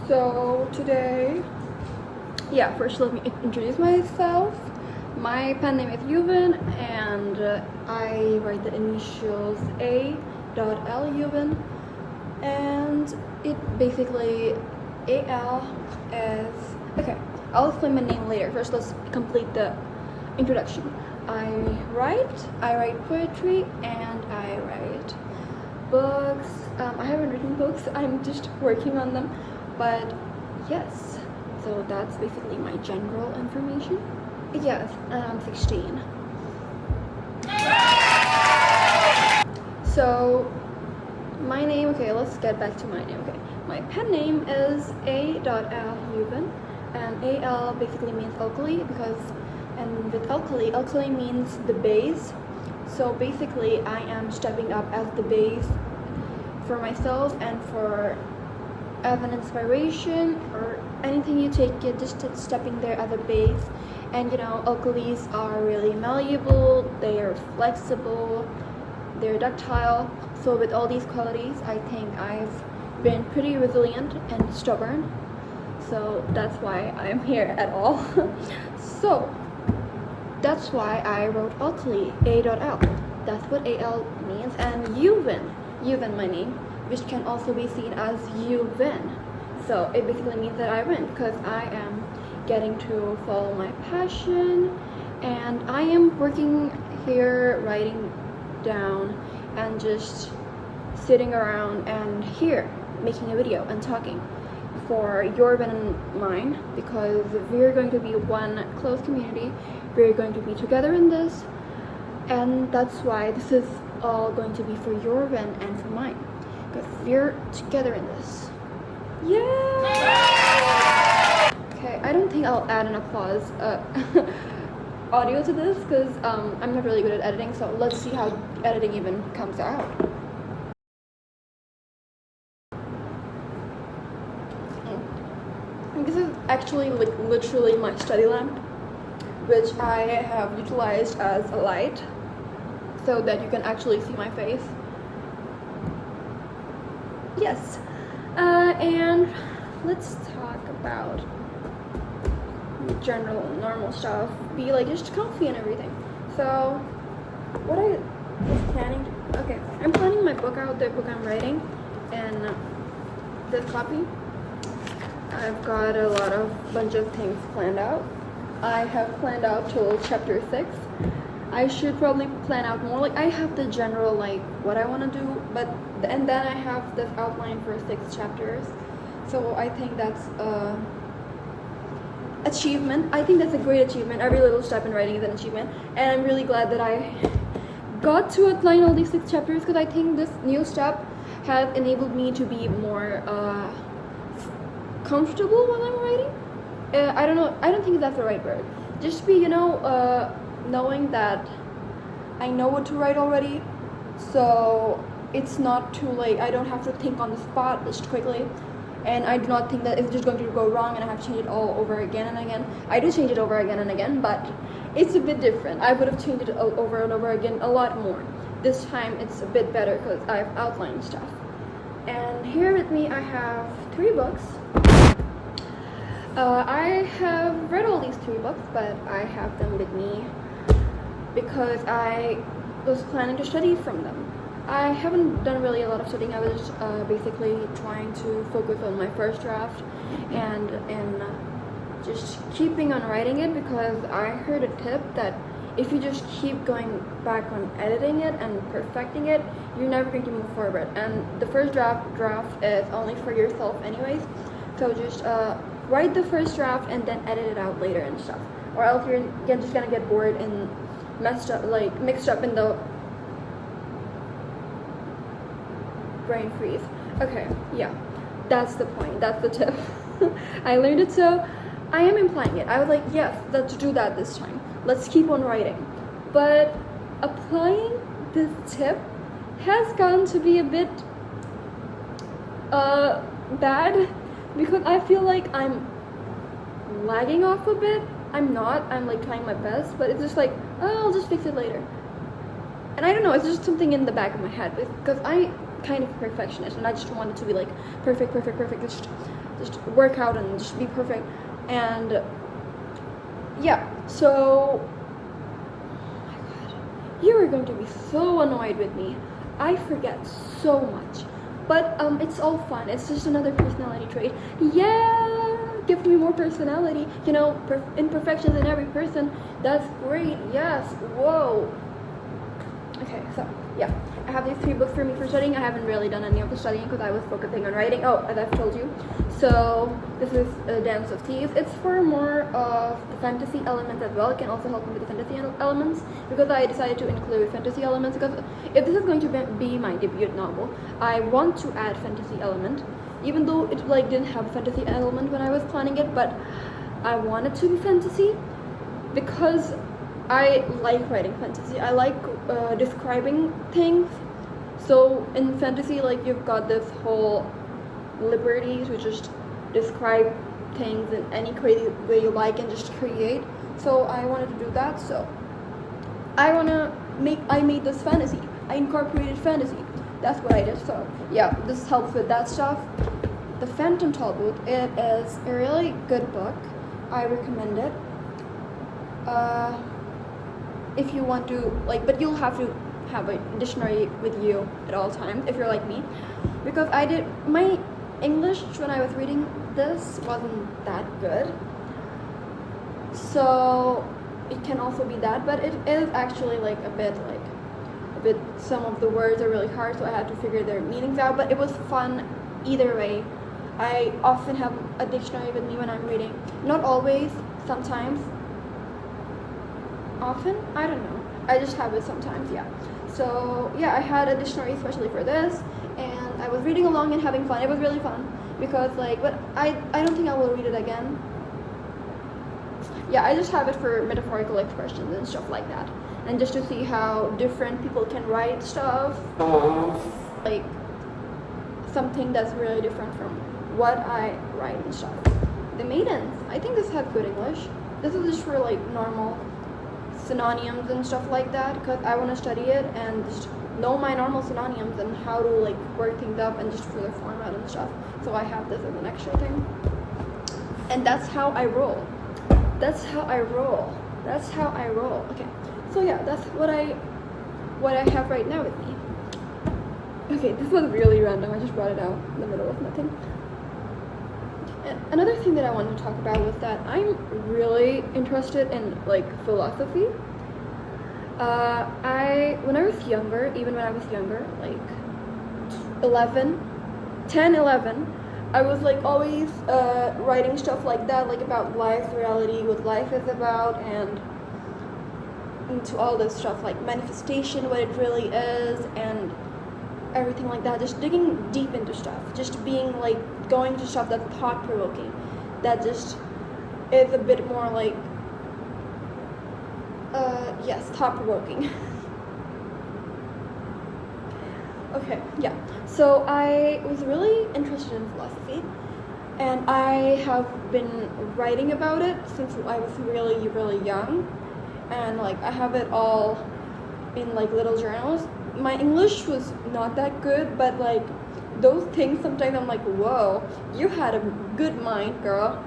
So today, first let me introduce myself. My pen name is Yuwin, and I write the initials A.L Yuwin, and it basically AL is okay. I'll explain my name later. First, let's complete the introduction. I write poetry, and I write books. I haven't written books. I'm just working on them, but yes. So that's basically my general information. Yes, and I'm 16. So my name. Okay, let's get back to my name. Okay, my pen name is A.L Yuwin, and AL basically means alkali and with alkali means the base. So basically, I am stepping up as the base for myself and as an inspiration, or anything you take it, just stepping there as a base. And alkalis are really malleable, they are flexible, they're ductile. So with all these qualities, I think I've been pretty resilient and stubborn. So that's why I'm here at all. So that's why I wrote alkali, A.L. That's what AL means. And Yuwin, my name, which can also be seen as you win. So it basically means that I win because I am getting to follow my passion, and I am working here, writing down and just sitting around and here making a video and talking for your win and mine, because we're going to be one close community. We're going to be together in this, and that's why this is all going to be for your win and for mine, because we're together in this. Yeah. Okay, I don't think I'll add an applause audio to this because I'm not really good at editing. So let's see how editing even comes out. This is actually like literally my study lamp, which I have utilized as a light so that you can actually see my face. Yes. And let's talk about general normal stuff, be like just comfy and everything. So what I was planning I'm planning my book out, the book I'm writing, and this copy. I've got a bunch of things planned out. I have planned out till chapter 6. I should probably plan out more. Like I have the general what I want to do, and then I have this outline for 6 chapters. So I think that's achievement. I think that's a great achievement. Every little step in writing is an achievement, and I'm really glad that I got to outline all these 6 chapters, because I think this new step has enabled me to be more comfortable while I'm writing. I don't know. I don't think that's the right word. Just be knowing that I know what to write already, so it's not too late. I don't have to think on the spot just quickly, and I do not think that it's just going to go wrong and I have to change it all over again and again. I do change it over again and again, but it's a bit different. I would have changed it over and over again a lot more. This time it's a bit better because I've outlined stuff. And here with me I have 3 books. I have read all these 3 books, but I have them with me because I was planning to study from them. I haven't done really a lot of studying. I was basically trying to focus on my first draft and just keeping on writing it, because I heard a tip that if you just keep going back on editing it and perfecting it, you're never going to move forward. And the first draft is only for yourself anyways. So just write the first draft and then edit it out later and stuff, or else you're just gonna get bored and mixed up in the brain freeze. Okay, yeah, that's the point. That's the tip. I learned it, so I am implying it. I was like, yes, let's do that this time. Let's keep on writing. But applying this tip has gotten to be a bit bad, because I feel like I'm lagging off a bit. I'm not. I'm trying my best, but it's just I'll just fix it later. And I don't know, it's just something in the back of my head, because kind of perfectionist, and I just wanted to be like perfect, just work out and just be perfect. And yeah, so oh my god, you are going to be so annoyed with me. I forget so much, but it's all fun. It's just another personality trait. Yeah, give me more personality. You know, imperfections in every person. That's great. Yes. Whoa. Okay, so yeah, I have these 3 books for me for studying. I haven't really done any of the studying because I was focusing on writing. Oh, as I've told you. So this is a Dance of Thieves. It's for more of the fantasy elements as well. It can also help me with the fantasy elements because I decided to include fantasy elements because if this is going to be my debut novel, I want to add fantasy element, even though it like didn't have a fantasy element when I was planning it, but I want it to be fantasy because I like writing fantasy. I like describing things. So in fantasy, like you've got this whole liberty to just describe things in any crazy way you like and just create. So I wanted to do that. So I made this fantasy. I incorporated fantasy. That's what I did. So yeah, this helps with that stuff. The Phantom Tollbooth, it is a really good book. I recommend it. If you want to like, but you'll have to have a dictionary with you at all times if you're like me, because I did my English when I was reading this wasn't that good, so it can also be that, but it is actually like a bit some of the words are really hard, so I had to figure their meanings out, but it was fun either way. I often have a dictionary with me when I'm reading, not always, sometimes. Often? I don't know. I just have it sometimes, yeah. So yeah, I had a dictionary especially for this, and I was reading along and having fun. It was really fun because like, but I don't think I will read it again. Yeah, I just have it for metaphorical expressions and stuff like that, and just to see how different people can write stuff, like something that's really different from what I write and stuff. The Maidens. I think this has good English. This is just for like normal synonyms and stuff like that because I want to study it and just know my normal synonyms and how to like work things up and just for the format and stuff. So I have this as an extra thing, and that's how I roll. That's how I roll. That's how I roll. Okay, so yeah, that's what I have right now with me. Okay, this was really random. I just brought it out in the middle of nothing. Another thing that I wanted to talk about was that I'm really interested in like philosophy. When I was younger, even when I was younger, like 10, 11, I was like always writing stuff like that, like about life, reality, what life is about, and into all this stuff like manifestation, what it really is, and everything like that, just digging deep into stuff, just being like going to stuff that's thought-provoking, that just is a bit more like yes, thought-provoking. Okay, yeah, so I was really interested in philosophy, and I have been writing about it since I was really, really young, and like I have it all in like little journals. My English was not that good, but like those things sometimes I'm like, whoa, you had a good mind, girl.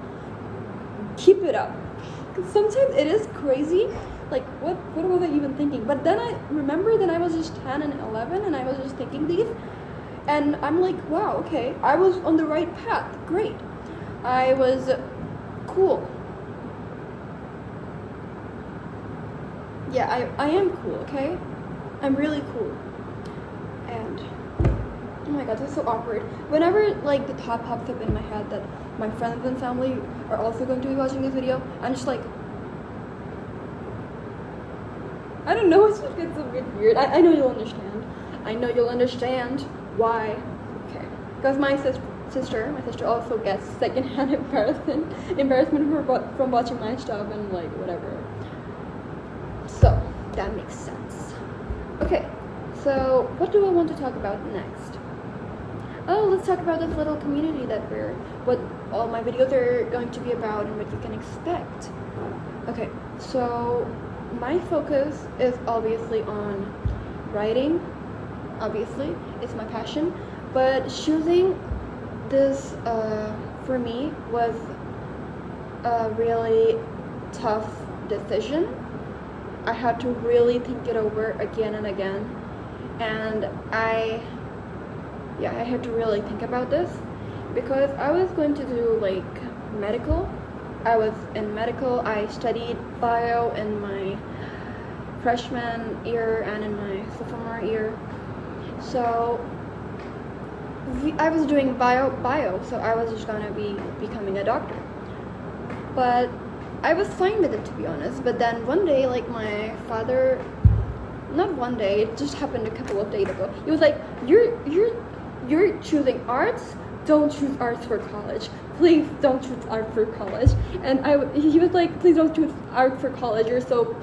Keep it up. 'Cause sometimes it is crazy. Like, what was I even thinking? But then I remember that I was just 10 and 11 and I was just thinking these. And I'm like, wow, okay, I was on the right path. Great. I was cool. Yeah, I am cool, okay? I'm really cool. And oh my god, that's so awkward. Whenever like the thought pops up in my head that my friends and family are also going to be watching this video, I'm just like, I don't know, it just gets a bit weird. I know you'll understand. I know you'll understand why. Okay. Because my sister also gets secondhand embarrassment from watching my stuff and like whatever. So that makes sense. Okay, so what do I want to talk about next? Oh, let's talk about this little community that what all my videos are going to be about and what you can expect. Okay, so my focus is obviously on writing obviously. It's my passion. But choosing this for me was a really tough decision. I had to really think it over again and again. And I had to really think about this because I was going to do like medical. I was in medical. I studied bio in my freshman year and in my sophomore year. So I was doing bio, so I was just gonna be becoming a doctor. But I was fine with it, to be honest. But then one day, like my father, not one day, it just happened a couple of days ago. He was like, "You're choosing arts. Don't choose arts for college. Please don't choose art for college." And he was like, "Please don't choose art for college. You're so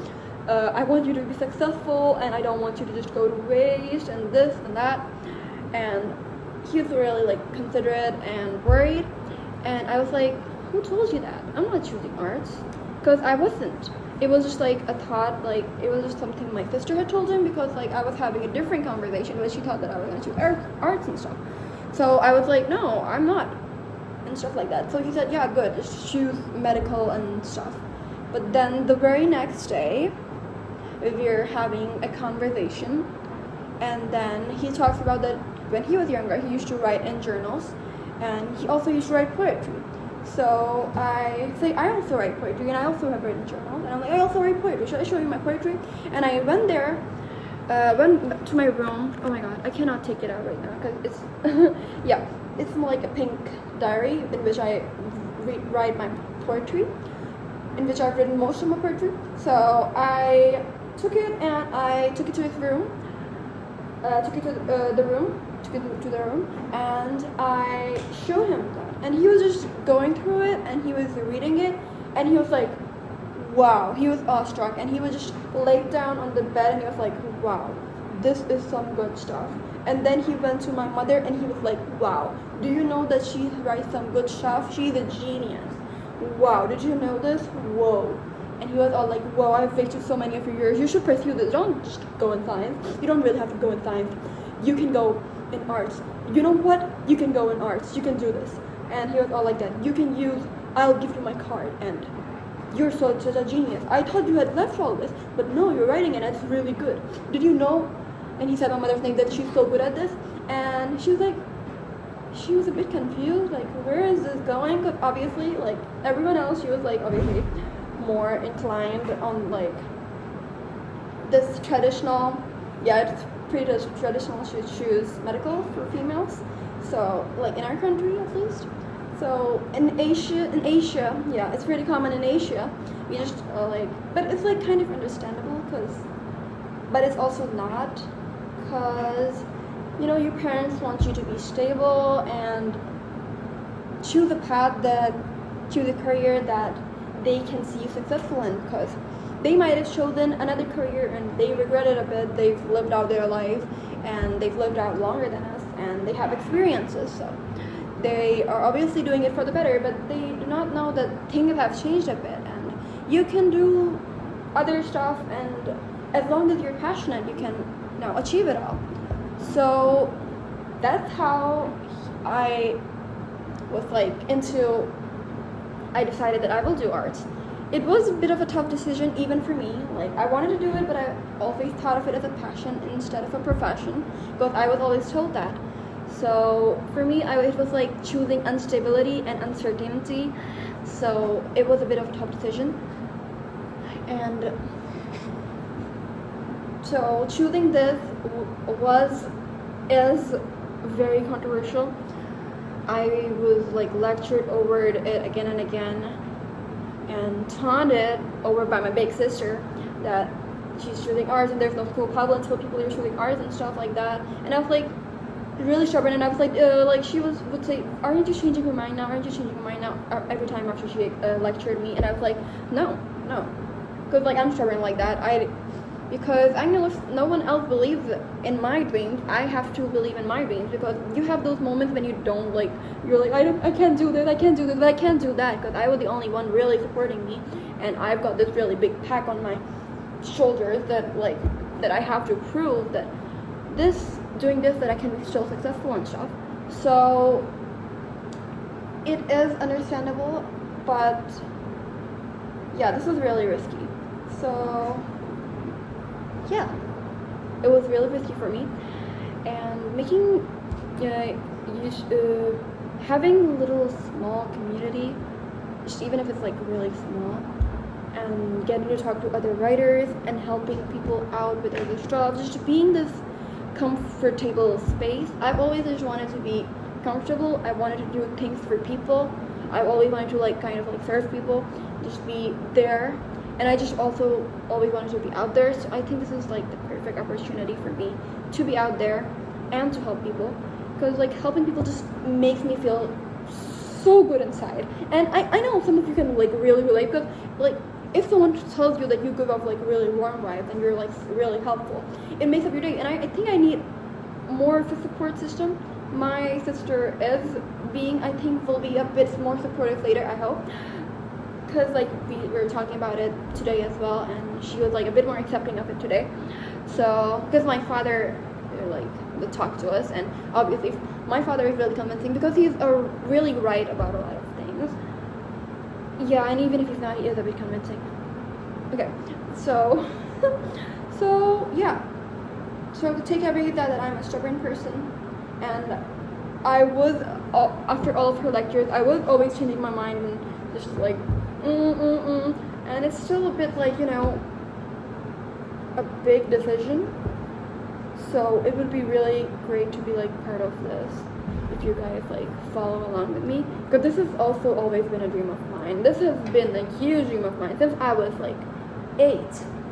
I want you to be successful, and I don't want you to just go to waste and this and that." And he was really like considerate and worried. And I was like, "Who told you that? I'm not choosing arts," because I wasn't. It was just like a thought, like it was just something my sister had told him because like I was having a different conversation where she thought that I was going to choose arts and stuff. So I was like, "No, I'm not," and stuff like that. So he said, "Yeah, good, just choose medical and stuff." But then the very next day, we were having a conversation, and then he talks about that when he was younger, he used to write in journals, and he also used to write poetry. So I say, "I also write poetry, and I also have written journals." And I'm like, "I also write poetry. Should I show you my poetry?" And I went there, went to my room. Oh my god, I cannot take it out right now because it's, yeah, it's more like a pink diary in which I write my poetry, in which I've written most of my poetry. So I took it and I took it to his room, took it to the room, and I showed him that. And he was just going through it, and he was reading it, and he was like, wow, he was awestruck, and he was just laid down on the bed, and he was like, wow, this is some good stuff. And then he went to my mother, and he was like, wow, do you know that she writes some good stuff? She's a genius. Wow, did you know this? Whoa. And he was all like, whoa, I've wasted so many of your years. You should pursue this. Don't just go in science. You don't really have to go in science. You can go in arts. You know what? You can go in arts. You can do this. And he was all like that. I'll give you my card, and you're such a genius. I thought you had left all this, but no, you're writing and it's really good. Did you know? And he said my mother's name, that she's so good at this. And she was like, she was a bit confused, like, where is this going? Because obviously, like, everyone else, she was like, obviously, more inclined on, like, this traditional, it's pretty traditional to choose medical for females. So, like, in our country, at least. So, in Asia, yeah, it's pretty common in Asia. We just, but it's, like, kind of understandable, but it's also not, because, you know, your parents want you to be stable and choose a career that they can see you successful in, because they might have chosen another career and they regret it a bit. They've lived out their life and they've lived out longer than us and they have experiences, so they are obviously doing it for the better, but they do not know that things have changed a bit and you can do other stuff, and as long as you're passionate, you can now achieve it all. So that's how I was I decided that I will do arts. It was a bit of a tough decision even for me. Like, I wanted to do it, but I always thought of it as a passion instead of a profession, because I was always told that. So for me, it was like choosing instability and uncertainty. So it was a bit of a tough decision. And so choosing this is very controversial. I was lectured over it again and again, and taunted over by my big sister that she's choosing arts and there's no school public until people are choosing arts and stuff like that. And I was really stubborn, and I was she would say, "Aren't you changing your mind now? Aren't you changing your mind now?" Every time after she lectured me, and I was like, no, because I'm stubborn like that. Because I know if no one else believes in my dreams, I have to believe in my dreams, because you have those moments when you don't you're I can't do this, but I can't do that, because I was the only one really supporting me, and I've got this really big pack on my shoulders that I have to prove that this doing this that I can be still successful and stuff. So it is understandable, but yeah, this was really risky. So yeah, it was really risky for me, and making having a little small community, just even if it's like really small, and getting to talk to other writers and helping people out with other stuff, just being this comfortable space. I've always just wanted to be comfortable. I wanted to do things for people. I've always wanted to like kind of like serve people, just be there. And I just also always wanted to be out there. So I think this is like the perfect opportunity for me to be out there and to help people, because like helping people just makes me feel so good inside. And I know some of you can like really relate, because like if someone tells you that you give off like really warm vibes and you're like really helpful, it makes up your day. And I think I need more of a support system. My sister is being, I think, will be a bit more supportive later, I hope, because like we were talking about it today as well, and she was like a bit more accepting of it today. So because my father like would talk to us, and obviously my father is really convincing because he's really right about a lot of things. Yeah, and even if he's not, he is a bit convincing. Okay, so so yeah, so to take everything that I'm a stubborn person, and I was after all of her lectures, I was always changing my mind and just like and it's still a bit like, you know, a big decision. So it would be really great to be like part of this if you guys like follow along with me, because this has also always been a dream of mine. This has been a huge dream of mine since I was like 8.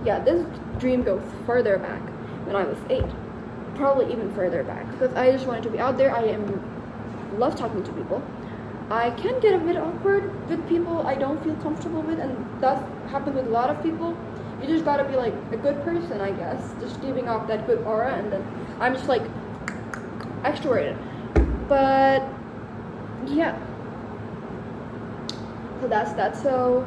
Yeah, this dream goes further back when I was 8, probably even further back, because I just wanted to be out there. I love talking to people. I can get a bit awkward with people I don't feel comfortable with, and that happens with a lot of people. You just gotta be like a good person, I guess, just giving off that good aura, and then I'm just like extroverted. But yeah, so that's that. So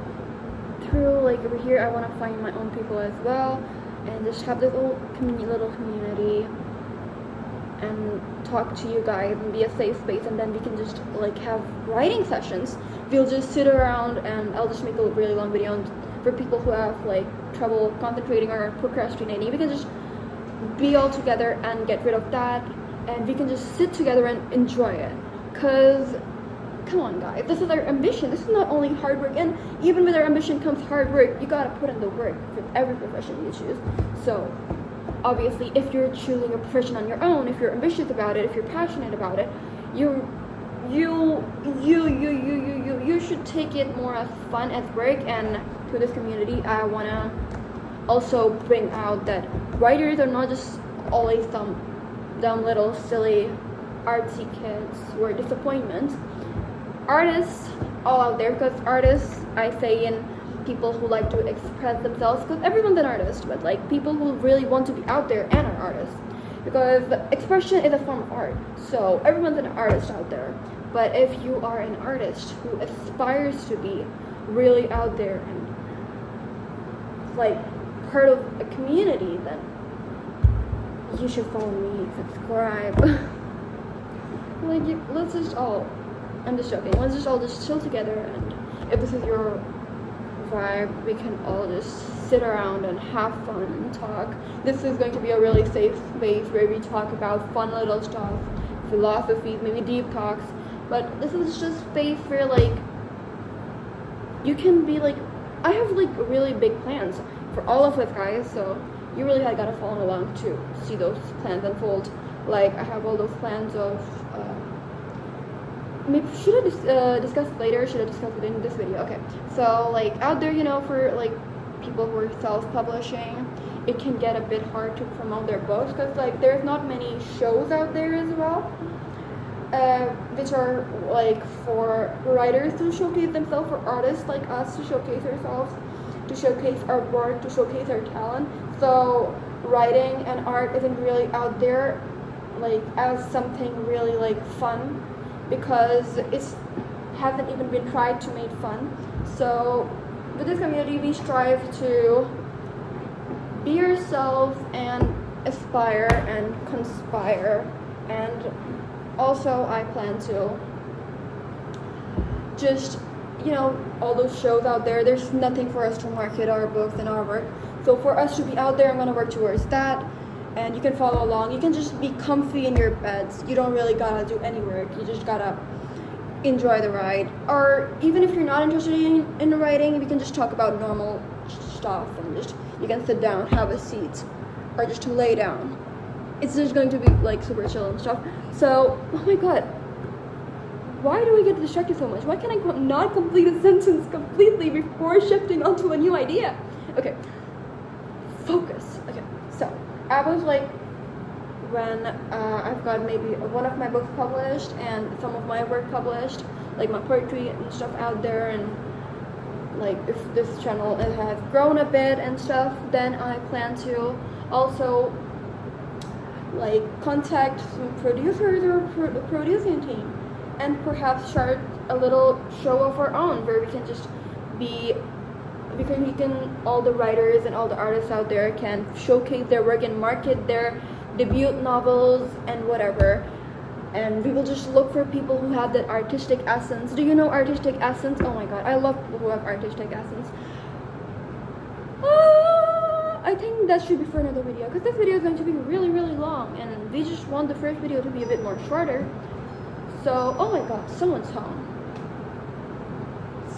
through like over here, I want to find my own people as well, and just have this little community and talk to you guys and be a safe space, and then we can just like have writing sessions. We'll just sit around, and I'll just make a really long video for people who have like trouble concentrating or procrastinating. We can just be all together and get rid of that, and we can just sit together and enjoy it. Cause come on guys, this is our ambition. This is not only hard work, and even with our ambition comes hard work. You gotta put in the work with every profession you choose. So obviously if you're choosing a profession on your own, if you're ambitious about it, if you're passionate about it, you should take it more as fun as work. And to this community, I wanna also bring out that writers are not just always some dumb little silly artsy kids who are disappointments. Artists all out there, because artists, I say, in people who like to express themselves, because everyone's an artist, but like people who really want to be out there and are artists, because expression is a form of art. So everyone's an artist out there. But if you are an artist who aspires to be really out there and like part of a community, then you should follow me, subscribe. Like, let's just all, I'm just joking, let's just all just chill together, and if this is your vibe, we can all just sit around and have fun and talk. This is going to be a really safe space where we talk about fun little stuff, philosophy, maybe deep talks, but this is just space where like you can be like, I have like really big plans for all of us guys, so you really gotta follow along to see those plans unfold. Like I have all those plans of maybe should I discuss it later, should I discuss it in this video? Okay, so like out there, you know, for like people who are self-publishing, it can get a bit hard to promote their books, because like there's not many shows out there as well, which are like for writers to showcase themselves, for artists like us to showcase ourselves, to showcase our work, to showcase our talent. So writing and art isn't really out there like as something really like fun, because it's hasn't even been tried to make fun. So with this community, we strive to be yourselves and aspire and conspire, and also I plan to just, all those shows out there, there's nothing for us to market our books and our work. So for us to be out there, I'm going to work towards that. And you can follow along. You can just be comfy in your beds. You don't really gotta do any work. You just gotta enjoy the ride. Or even if you're not interested in writing, we can just talk about normal stuff, and just you can sit down, have a seat, or just lay down. It's just going to be like super chill and stuff. So, oh my god, why do we get distracted so much? Why can I not complete a sentence completely before shifting onto a new idea? Okay, focus. Okay, so I was like, when I've got maybe one of my books published and some of my work published, like my poetry and stuff out there, and like if this channel has grown a bit and stuff, then I plan to also like contact some producers or producing team, and perhaps start a little show of our own where we can just be, because all the writers and all the artists out there can showcase their work and market their debut novels and whatever, and we will just look for people who have that artistic essence. Do you know artistic essence? Oh my god, I love people who have artistic essence. I think that should be for another video, because this video is going to be really long, and we just want the first video to be a bit more shorter. So, oh my god, someone's home.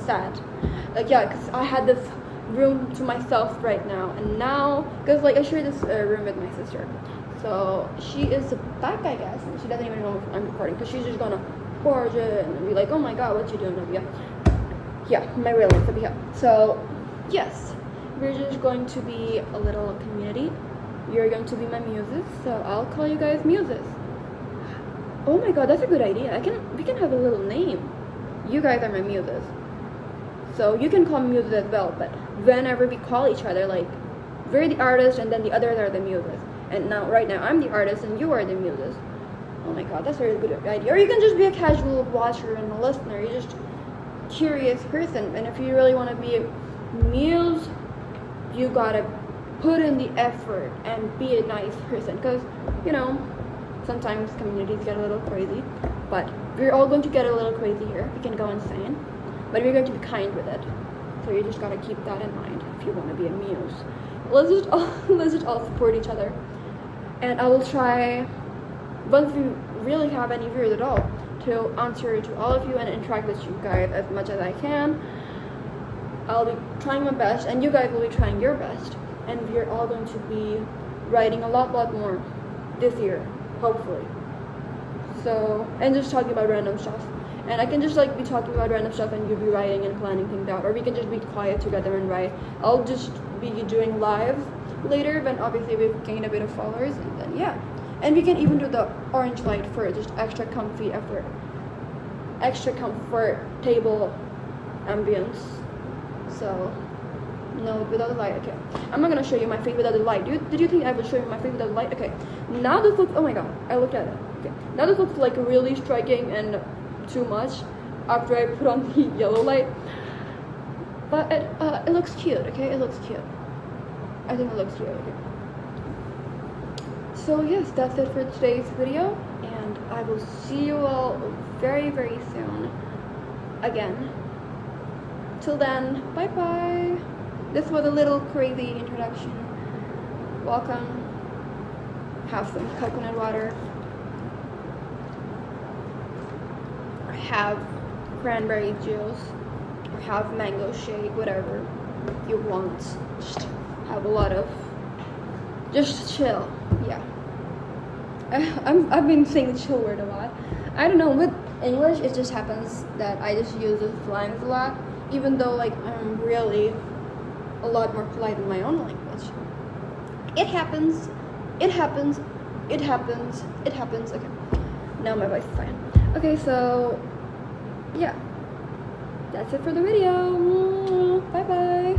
Sad. Like, yeah, because I had this room to myself right now, and now, because like I share this room with my sister, so she is back, I guess, and she doesn't even know if I'm recording, because she's just gonna barge in and be like, oh my god, what you doing, Nabia? Yeah, my real name, Nabia. So, yes, we're just going to be a little community. You're going to be my muses, so I'll call you guys muses. Oh my god, that's a good idea. We can have a little name. You guys are my muses. So you can call me muses as well, but whenever we call each other, like, we're the artist and then the others are the muses. And right now I'm the artist and you are the muses. Oh my god, that's a really good idea. Or you can just be a casual watcher and a listener. You're just a curious person. And if you really want to be a muse, you gotta put in the effort and be a nice person. Because, sometimes communities get a little crazy, but we're all going to get a little crazy here. We can go insane, but we're going to be kind with it. So you just gotta keep that in mind if you want to be a muse. Let's just all support each other, and I will try, once we really have any viewers at all, to answer to all of you and interact with you guys as much as I can. I'll be trying my best, and you guys will be trying your best, and we're all going to be writing a lot more this year, hopefully. So, and just talking about random stuff. And I can just be talking about random stuff and you'll be writing and planning things out. Or we can just be quiet together and write. I'll just be doing live later when obviously we've gained a bit of followers, and then yeah. And we can even do the orange light for just extra comfortable ambience. So, no, without the light, okay. I'm not gonna show you my face without the light. Did you think I would show you my face without the light? Okay. Now this looks, oh my god, I looked at it. Okay. Now this looks like really striking and too much after I put on the yellow light. But it looks cute, okay? It looks cute. I think it looks cute, okay. So yes, that's it for today's video, and I will see you all very soon again. Till then, bye bye. This was a little crazy introduction. Welcome. Have some coconut water. Or have cranberry juice. Or have mango shake, whatever you want. Just have a lot of, just chill. Yeah. I've been saying the chill word a lot. I don't know, with English it just happens that I just use the slangs a lot, even though I'm really a lot more polite in my own language. It happens. Okay, now my voice is fine. Okay, so yeah, that's it for the video. Bye bye.